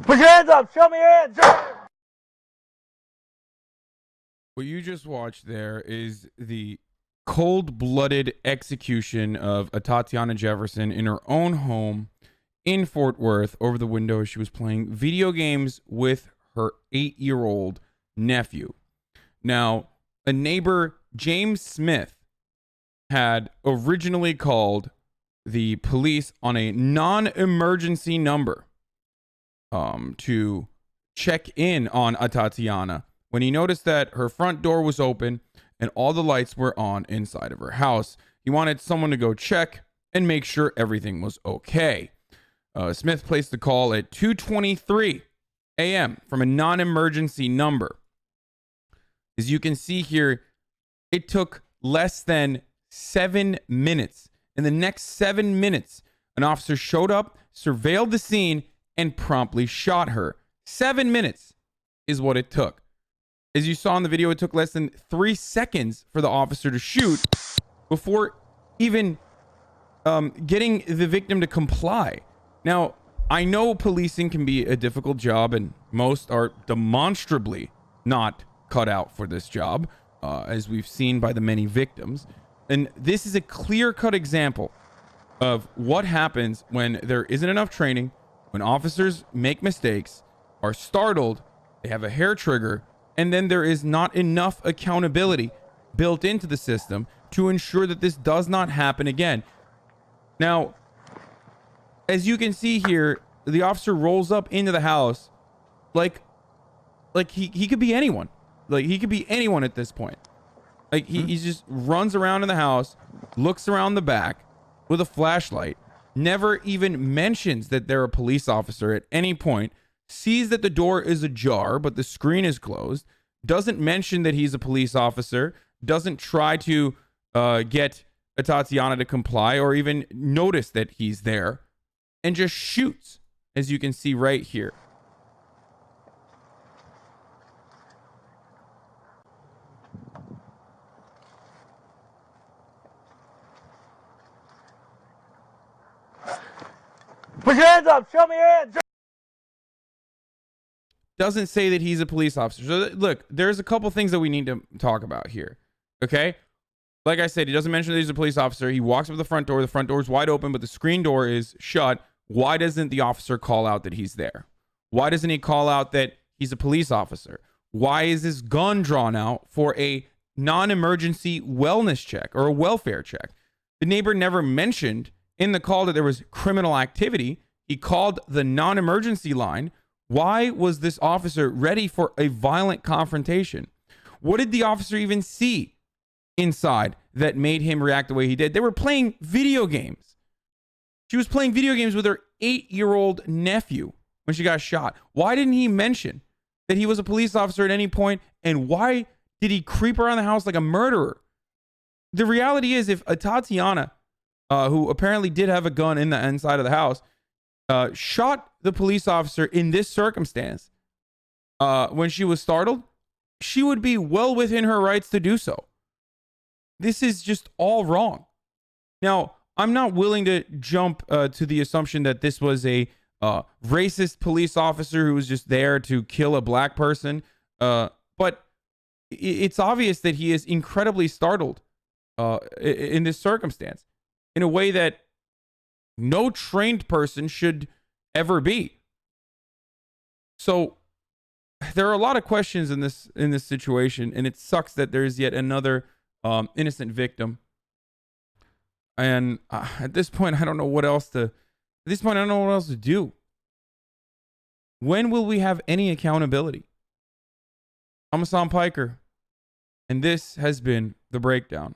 Put your hands up. Show me your hands. What you just watched there is the cold-blooded execution of Atatiana Jefferson in her own home in Fort Worth over the window as she was playing video games with her 8-year-old nephew. Now, a neighbor, James Smith, had originally called the police on a non-emergency number to check in on Atatiana when he noticed that her front door was open and all the lights were on inside of her house. He wanted someone to go check and make sure everything was okay. Smith placed the call at 2:23 a.m. from a non-emergency number. As you can see here, it took less than 7 minutes. In the next 7 minutes, an officer showed up, surveilled the scene, and promptly shot her. 7 minutes is what it took. As you saw in the video, it took less than 3 seconds for the officer to shoot before even getting the victim to comply. Now, I know policing can be a difficult job, and most are demonstrably not cut out for this job, as we've seen by the many victims. And this is a clear-cut example of what happens when there isn't enough training, when officers make mistakes, are startled, they have a hair trigger, and then there is not enough accountability built into the system to ensure that this does not happen again. Now, as you can see here, the officer rolls up into the house like he could be anyone. Like, he could be anyone at this point. Like, he just runs around in the house, looks around the back with a flashlight, never even mentions that they're a police officer at any point, sees that the door is ajar, but the screen is closed, doesn't mention that he's a police officer, doesn't try to get Atatiana to comply or even notice that he's there, and just shoots, as you can see right here. Put your hands up. Show me your hands. Doesn't say that he's a police officer. So look, there's a couple things that we need to talk about here. Okay? Like I said, he doesn't mention that he's a police officer. He walks up to the front door. The front door is wide open, but the screen door is shut. Why doesn't the officer call out that he's there? Why doesn't he call out that he's a police officer? Why is this gun drawn out for a non-emergency wellness check or a welfare check? The neighbor never mentioned in the call that there was criminal activity. He called the non-emergency line. Why was this officer ready for a violent confrontation? What did the officer even see inside that made him react the way he did? They were playing video games. She was playing video games with her 8-year-old nephew when she got shot. Why didn't he mention that he was a police officer at any point? And why did he creep around the house like a murderer? The reality is, if Atatiana, who apparently did have a gun in the inside of the house, shot the police officer in this circumstance when she was startled, she would be well within her rights to do so. This is just all wrong. Now, I'm not willing to jump to the assumption that this was a racist police officer who was just there to kill a black person, but it's obvious that he is incredibly startled in this circumstance in a way that no trained person should ever be. So there are a lot of questions in this situation, and it sucks that there's yet another innocent victim. And at this point, I don't know what else to do. When will we have any accountability? I'm Hasan Piker, and this has been The Breakdown.